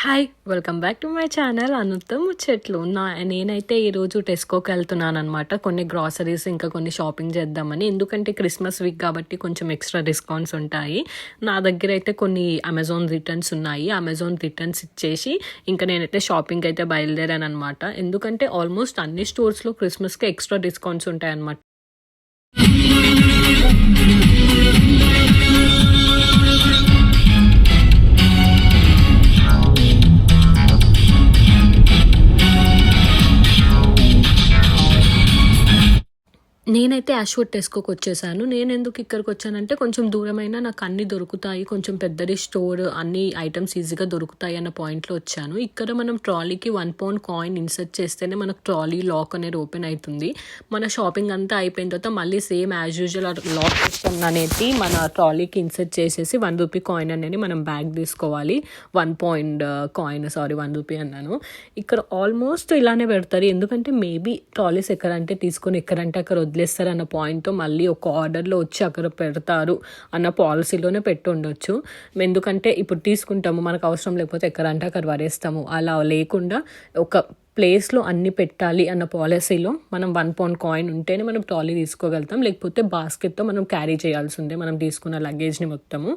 Hi! Welcome back to my channel అనుతో ముచ్చట్లు. నేనైతే ఈరోజు టెస్కోకి వెళ్తున్నాననమాట. కొన్ని గ్రాసరీస్ ఇంకా కొన్ని షాపింగ్ చేద్దామని. ఎందుకంటే క్రిస్మస్ వీక్ కాబట్టి కొంచెం ఎక్స్ట్రా డిస్కౌంట్స్ ఉంటాయి. నా దగ్గర అయితే కొన్ని అమెజాన్ రిటర్న్స్ ఉన్నాయి. అమెజాన్ రిటర్న్స్ ఇచ్చేసి ఇంకా నేనైతే షాపింగ్ అయితే బయలుదేరాననమాట. ఎందుకంటే ఆల్మోస్ట్ అన్ని స్టోర్స్‌లో క్రిస్మస్‌కి ఎక్స్ట్రా డిస్కౌంట్స్ ఉంటాయన్నమాట. నేనైతే యాష్‌వుడ్ టెస్కోకొచ్చేసాను. నేనెందుకు ఇక్కడికొచ్చానంటే కొంచెం దూరమైనా నాకు అన్నీ దొరుకుతాయి. కొంచెం పెద్దది స్టోర్, అన్ని ఐటెమ్స్ ఈజీగా దొరుకుతాయి అన్న పాయింట్‌లో వచ్చాను. ఇక్కడ మనం ట్రాలీకి 1 పౌండ్ కాయిన్ ఇన్సర్ట్ చేస్తేనే మనకు ట్రాలీ లాక్ అనేది ఓపెన్ అయితుంది. మన షాపింగ్ అంతా అయిపోయిన తర్వాత మళ్ళీ same as usual lock system అనేది మన ట్రాలీకి ఇన్సర్ట్ చేసేసి ₹1 కాయిన్ అనేది మనం బ్యాగ్ తీసుకోవాలి. 1 పౌండ్ కాయిన్ ₹1 అన్నాను. ఇక్కడ ఆల్మోస్ట్ ఇలానే పెడతారు. ఎందుకంటే మేబీ ట్రాలీస్ ఎక్కడంటే తీసుకొని ఎక్కడంటే అక్కడ వదిలేస్తారన్న పాయింట్తో మళ్ళీ ఒక ఆర్డర్లో వచ్చి అక్కడ పెడతారు అన్న పాలసీలోనే పెట్టి ఉండొచ్చు. ఎందుకంటే ఇప్పుడు తీసుకుంటాము, మనకు అవసరం లేకపోతే ఎక్కడంటే అక్కడ పడేస్తాము. అలా లేకుండా ఒక ప్లేస్లో అన్ని పెట్టాలి అన్న పాలసీలో మనం 1 పౌండ్ కాయిన్ ఉంటేనే మనం ట్రాలీ తీసుకోగలుగుతాం. లేకపోతే బాస్కెట్తో మనం క్యారీ చేయాల్సి ఉంది మనం తీసుకున్న లగేజ్ని మొత్తము.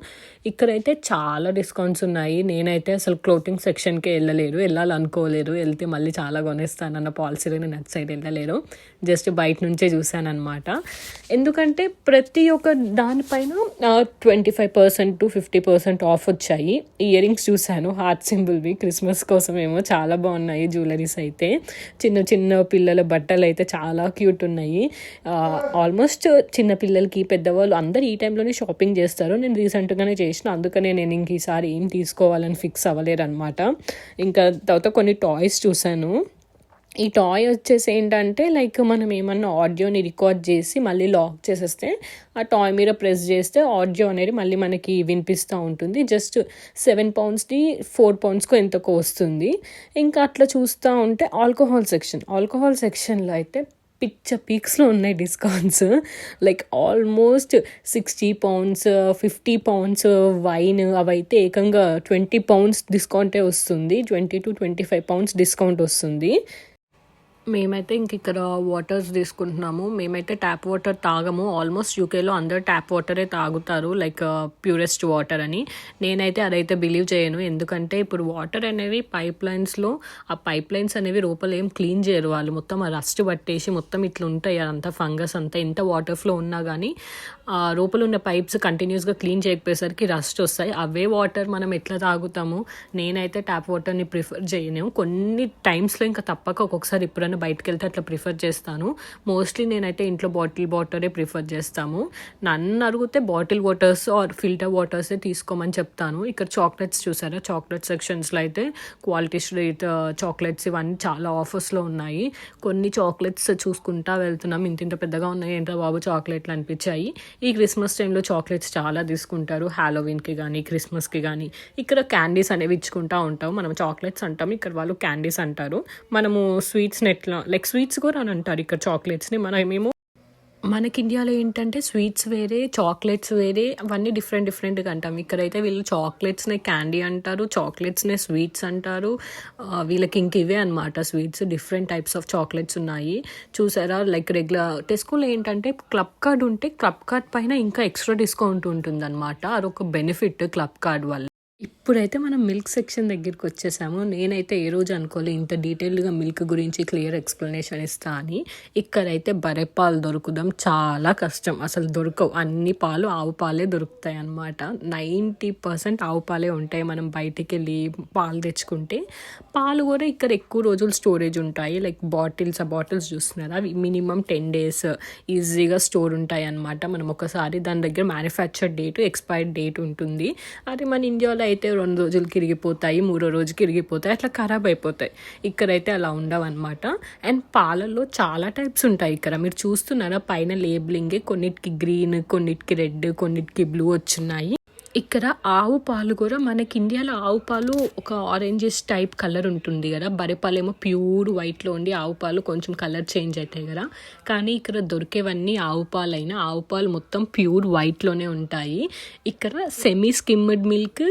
ఇక్కడైతే చాలా డిస్కౌంట్స్ ఉన్నాయి. నేనైతే అసలు క్లోతింగ్ సెక్షన్కే వెళ్ళాలనుకోలేదు. వెళ్తే మళ్ళీ చాలా కొనేస్తానన్న పాలసీలో నేను అటు సైడ్ వెళ్ళలేరు. జస్ట్ బయట నుంచే చూశానమాట. ఎందుకంటే ప్రతి ఒక్క దానిపైన 25% to 50% ఆఫ్ వచ్చాయి. ఇయర్ రింగ్స్ చూశాను, హార్ట్ సింబల్వి, క్రిస్మస్ కోసమేమో చాలా బాగున్నాయి. జ్యువెలరీస్ అయితే చిన్న చిన్న పిల్లల బట్టలు అయితే చాలా క్యూట్ ఉన్నాయి. ఆల్మోస్ట్ చిన్న పిల్లలకి పెద్దవాళ్ళు అందరు ఈ టైంలోనే షాపింగ్ చేస్తారు. నేను రీసెంట్గానే చేసిన, అందుకనే నేను ఇంక ఈసారి ఏం తీసుకోవాలని ఫిక్స్ అవ్వలేరు అనమాట. ఇంకా తర్వాత కొన్ని టాయ్స్ చూశాను. ఈ టాయ్ వచ్చేసి ఏంటంటే లైక్ మనం ఏమన్నా ఆడియోని రికార్డ్ చేసి మళ్ళీ లాక్ చేసేస్తే ఆ టాయ్ మీద ప్రెస్ చేస్తే ఆడియో అనేది మళ్ళీ మనకి వినిపిస్తూ ఉంటుంది. జస్ట్ 7 పౌండ్స్ది 4 పౌండ్స్కో ఎంతకో వస్తుంది. ఇంకా అట్లా చూస్తూ ఉంటే ఆల్కహాల్ సెక్షన్లో అయితే పీక్స్లో ఉన్నాయి discounts. Like almost 60 pounds, 50 pounds wine అవైతే ఏకంగా 20 పౌండ్స్ డిస్కౌంటే వస్తుంది. 20 to 25 పౌండ్స్ డిస్కౌంట్ వస్తుంది. మేమైతే ఇంక ఇక్కడ వాటర్స్ తీసుకుంటున్నాము. మేమైతే ట్యాప్ వాటర్ తాగము. ఆల్మోస్ట్ యూకేలో అందరు ట్యాప్ వాటరే తాగుతారు, లైక్ ప్యూరెస్ట్ వాటర్ అని. నేనైతే అదైతే బిలీవ్ చేయను. ఎందుకంటే ఇప్పుడు వాటర్ అనేవి పైప్ లైన్స్లో, ఆ పైప్ లైన్స్ అనేవి లోపల ఏం క్లీన్ చేయరు వాళ్ళు. మొత్తం ఆ రస్ట్ పట్టేసి మొత్తం ఇట్లా ఉంటాయి, అదంతా ఫంగస్ అంతా. ఎంత వాటర్ ఫ్లో ఉన్నా కానీ లోపల ఉన్న పైప్స్ కంటిన్యూస్గా క్లీన్ చేయకపోయేసరికి రస్ట్ వస్తాయి. అవే వాటర్ మనం ఎట్లా తాగుతాము? నేనైతే ట్యాప్ వాటర్ని ప్రిఫర్ చేయను. కొన్ని టైమ్స్లో ఇంకా తప్పక ఒక్కొక్కసారి ఎప్పుడైనా బయటకు వెళ్తే అట్లా ప్రిఫర్ చేస్తాను. మోస్ట్లీ నేనైతే ఇంట్లో బాటిల్ వాటరే ప్రిఫర్ చేస్తాము. నన్ను అడిగితే బాటిల్ వాటర్స్ ఆర్ ఫిల్టర్ వాటర్సే తీసుకోమని చెప్తాను. ఇక్కడ చాక్లెట్స్ చూసారా? చాక్లెట్ సెక్షన్స్లో అయితే క్వాలిటీ స్ట్రీట్ చాక్లెట్స్ ఇవన్నీ చాలా ఆఫర్స్లో ఉన్నాయి. కొన్ని చాక్లెట్స్ చూసుకుంటా వెళ్తున్నాం. ఇంత పెద్దగా ఉన్నాయి, ఏంటో బాబు చాక్లెట్లు అనిపించాయి. ఈ క్రిస్మస్ టైంలో చాక్లెట్స్ చాలా తీసుకుంటారు, హ్యాలోవిన్కి కానీ క్రిస్మస్కి కానీ. ఇక్కడ క్యాండీస్ అనేవి ఇచ్చుకుంటూ ఉంటాం. మనం చాక్లెట్స్ అంటాం, ఇక్కడ వాళ్ళు క్యాండీస్ అంటారు. మనము స్వీట్స్ని ఎట్లా లైక్ స్వీట్స్ కూడా అని అంటారు ఇక్కడ చాక్లెట్స్ని. మనకి ఇండియాలో ఏంటంటే స్వీట్స్ వేరే, చాక్లెట్స్ వేరే, అవన్నీ డిఫరెంట్గా అంటాం. ఇక్కడైతే వీళ్ళు చాక్లెట్స్నే క్యాండీ అంటారు, చాక్లెట్స్నే స్వీట్స్ అంటారు. వీళ్ళకి ఇంక ఇవే అనమాట sweets. Different types of chocolates ఉన్నాయి. చూసారా? లైక్ రెగ్యులర్ టెస్కోలో ఏంటంటే క్లబ్ కార్డ్ ఉంటే క్లబ్ కార్డ్ పైన ఇంకా ఎక్స్ట్రా డిస్కౌంట్ ఉంటుంది అనమాట. అదొక బెనిఫిట్ క్లబ్ కార్డ్ వల్ల. ఇప్పుడైతే మనం మిల్క్ సెక్షన్ దగ్గరికి వచ్చేసాము. నేనైతే ఏ రోజు అనుకోలేదు ఇంత డీటెయిల్డ్గా మిల్క్ గురించి క్లియర్ ఎక్స్ప్లెనేషన్ ఇస్తా అని. ఇక్కడైతే బర్రె పాలు దొరుకుదాం చాలా కష్టం, అసలు దొరకవు. అన్ని పాలు ఆవు పాలే దొరుకుతాయి అన్నమాట. 90% ఆవు పాలే ఉంటాయి. మనం బయటికి వెళ్ళి పాలు తెచ్చుకుంటే పాలు కూడా ఇక్కడ ఎక్కువ రోజులు స్టోరేజ్ ఉంటాయి. లైక్ బాటిల్స్ చూస్తున్నారు, అవి మినిమం 10 days ఈజీగా స్టోర్ ఉంటాయి అన్నమాట. మనం ఒకసారి దాని దగ్గర మ్యానుఫ్యాక్చర్ డేట్, ఎక్స్పైర్డ్ డేట్ ఉంటుంది. అది మన ఇండియాలో అయితే 2 రోజులకి ఇరిగిపోతాయి, 3వ రోజుకి ఇరిగిపోతాయి, అట్లా ఖరాబ్ అయిపోతాయి. ఇక్కడైతే అలా ఉండవు అనమాట. అండ్ పాలల్లో చాలా టైప్స్ ఉంటాయి. ఇక్కడ మీరు చూస్తున్నారా పైన లేబులింగే, కొన్నిటికి గ్రీన్, కొన్నిటికి రెడ్, కొన్నిటికి బ్లూ వచ్చున్నాయి. ఇక్కడ ఆవు పాలు కూడా మనకి ఇండియాలో ఆవు పాలు ఒక ఆరెంజిష్ టైప్ కలర్ ఉంటుంది కదా, బర్రెపాలు ఏమో ప్యూర్ వైట్లో ఉండి ఆవు పాలు కొంచెం కలర్ చేంజ్ అవుతాయి కదా, కానీ ఇక్కడ దొరికేవన్నీ ఆవు పాలు అయినా ఆవు పాలు మొత్తం ప్యూర్ వైట్లోనే ఉంటాయి. ఇక్కడ semi skimmed milk,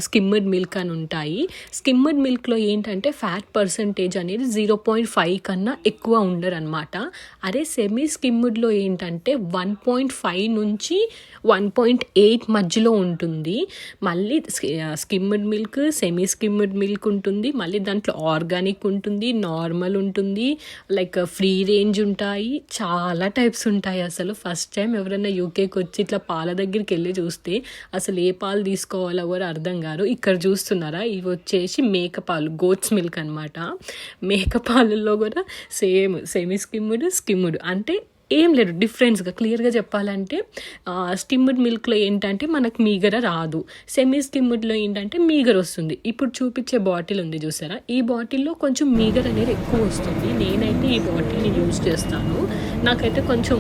skimmed milk అని ఉంటాయి. స్కిమ్డ్ మిల్క్లో ఏంటంటే ఫ్యాట్ పర్సంటేజ్ అనేది 0.5 కన్నా ఎక్కువ ఉండరు అనమాట. అదే సెమీ స్కిమ్డ్లో ఏంటంటే 1.5 నుంచి 1.8 మధ్యలో ఉంటుంది. మళ్ళీ skimmed milk, semi skimmed milk ఉంటుంది, మళ్ళీ దాంట్లో ఆర్గానిక్ ఉంటుంది, నార్మల్ ఉంటుంది, లైక్ ఫ్రీ రేంజ్ ఉంటాయి, చాలా టైప్స్ ఉంటాయి. అసలు ఫస్ట్ టైం ఎవరైనా యూకేకి వచ్చి ఇట్లా పాల దగ్గరికి వెళ్ళి చూస్తే అసలు ఏ పాలు తీసుకోవాలో కూడా అర్థం కాదు. ఇక్కడ చూస్తున్నారా, ఇవి వచ్చేసి మేకపాలు, గోట్స్ మిల్క్ అనమాట. మేకపాలలో కూడా సేమ్ సెమీ స్కిమ్డ్ అంటే ఏం లేదు డిఫరెన్స్గా క్లియర్గా చెప్పాలంటే స్కిమ్డ్ మిల్క్లో ఏంటంటే మనకు మీగర రాదు, సెమీ స్కిమ్డ్లో ఏంటంటే మీగర వస్తుంది. ఇప్పుడు చూపించే బాటిల్ ఉంది చూసారా, ఈ బాటిల్లో కొంచెం మీగర అనేది ఎక్కువ వస్తుంది. నేనైతే ఈ బాటిల్ని యూజ్ చేస్తాను. నాకైతే కొంచెం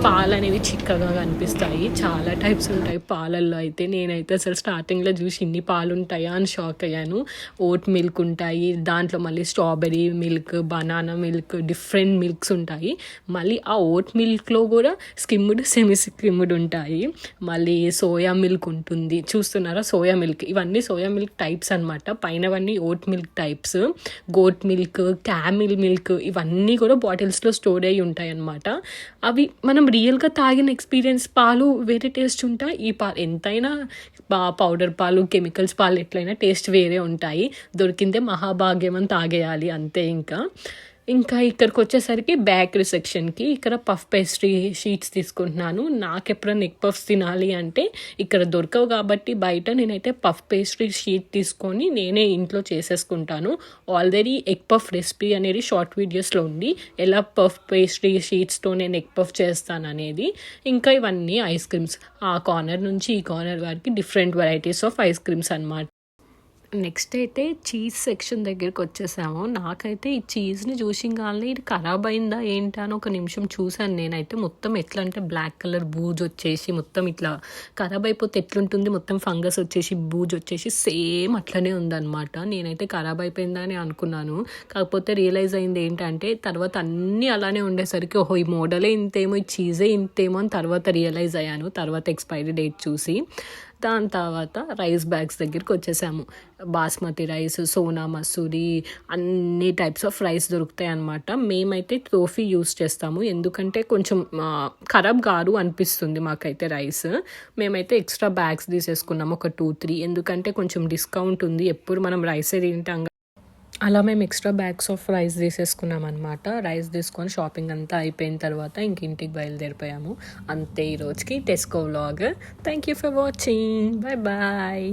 పాలు అనేవి చిక్కగా కనిపిస్తాయి. చాలా టైప్స్ ఉంటాయి పాలల్లో అయితే. నేనైతే అసలు స్టార్టింగ్లో చూసి ఇన్ని పాలు ఉంటాయా అని షాక్ అయ్యాను. ఓట్ మిల్క్ ఉంటాయి, దాంట్లో మళ్ళీ strawberry milk, banana milk, different milks ఉంటాయి. మళ్ళీ ఆ ఓట్ మిల్క్లో కూడా స్కిమ్డ్, సెమీ స్కిమ్డ్ ఉంటాయి. మళ్ళీ సోయా మిల్క్ ఉంటుంది, చూస్తున్నారా సోయా మిల్క్. ఇవన్నీ సోయా మిల్క్ టైప్స్ అనమాట. పైనవన్నీ oat milk types, goat milk, camel milk, ఇవన్నీ కూడా బాటిల్స్లో స్టోర్ అయ్యి ఉంటాయి అన్నమాట. అవి మనం రియల్గా తాగిన ఎక్స్పీరియన్స్ పాలు వేరే టేస్ట్ ఉంటాయి. ఈ పాలు ఎంతైనా పౌడర్ పాలు, కెమికల్స్ పాలు ఎట్లయినా టేస్ట్ వేరే ఉంటాయి. దొరికిందే మహాభాగ్యం అని తాగేయాలి అంతే. ఇంకా ఇక్కడికి వచ్చేసరికి బేకరీ సెక్షన్కి ఇక్కడ పఫ్ పేస్ట్రీ షీట్స్ తీసుకుంటున్నాను. నాకు ఎప్పుడైనా ఎగ్ పఫ్స్ తినాలి అంటే ఇక్కడ దొరకవు కాబట్టి బయట నేనైతే పఫ్ పేస్ట్రీ షీట్ తీసుకొని నేనే ఇంట్లో చేసేసుకుంటాను. ఆల్రెడీ ఎగ్ పఫ్ రెసిపీ అనేది షార్ట్ వీడియోస్లో ఉంది, ఎలా పఫ్ పేస్ట్రీ షీట్స్తో నేను ఎగ్ పఫ్ చేస్తాను అనేది. ఇంకా ఇవన్నీ ఐస్ క్రీమ్స్, ఆ కార్నర్ నుంచి ఈ కార్నర్ వరకు different varieties of ice creams అన్నమాట. నెక్స్ట్ అయితే చీజ్ సెక్షన్ దగ్గరికి వచ్చేసాము. నాకైతే ఈ చీజ్ని చూసింగానే ఇది ఖరాబ్ అయిందా ఏంటా అని ఒక నిమిషం చూశాను. నేనైతే మొత్తం ఎట్లా అంటే బ్లాక్ కలర్ బూజ్ వచ్చేసి మొత్తం ఇట్లా ఖరాబ్ అయిపోతే ఎట్లుంటుంది, మొత్తం ఫంగస్ వచ్చేసి బూజ్ వచ్చేసి సేమ్ అట్లనే ఉందన్నమాట. నేనైతే ఖరాబ్ అయిపోయిందా అని అనుకున్నాను. కాకపోతే రియలైజ్ అయింది ఏంటంటే తర్వాత అన్నీ అలానే ఉండేసరికి ఓహో ఈ మోడలే ఇంతేమో, ఈ చీజే ఇంతేమో అని తర్వాత రియలైజ్ అయ్యాను, తర్వాత ఎక్స్పైరీ డేట్ చూసి. దాని తర్వాత రైస్ బ్యాగ్స్ దగ్గరికి వచ్చేసాము. బాస్మతి రైస్, సోనా మసూరి, అన్ని టైప్స్ ఆఫ్ రైస్ దొరుకుతాయి అన్నమాట. మేమైతే టోఫీ యూస్ చేస్తాము, ఎందుకంటే కొంచెం ఖరాబ్ కాదు అనిపిస్తుంది మాకైతే రైస్. మేమైతే ఎక్స్ట్రా బ్యాగ్స్ తీసేసుకున్నాము, ఒక 2-3, ఎందుకంటే కొంచెం డిస్కౌంట్ ఉంది. ఎప్పుడు మనం రైసే తింటాం, అలా మేము ఎక్స్ట్రా బ్యాగ్స్ ఆఫ్ రైస్ తీసేసుకున్నాం అనమాట. రైస్ తీసుకొని షాపింగ్ అంతా అయిపోయిన తర్వాత ఇంక ఇంటికి బయలుదేరిపోయాము. అంతే ఈరోజుకి Tesco vlog. Thank you for watching. Bye bye.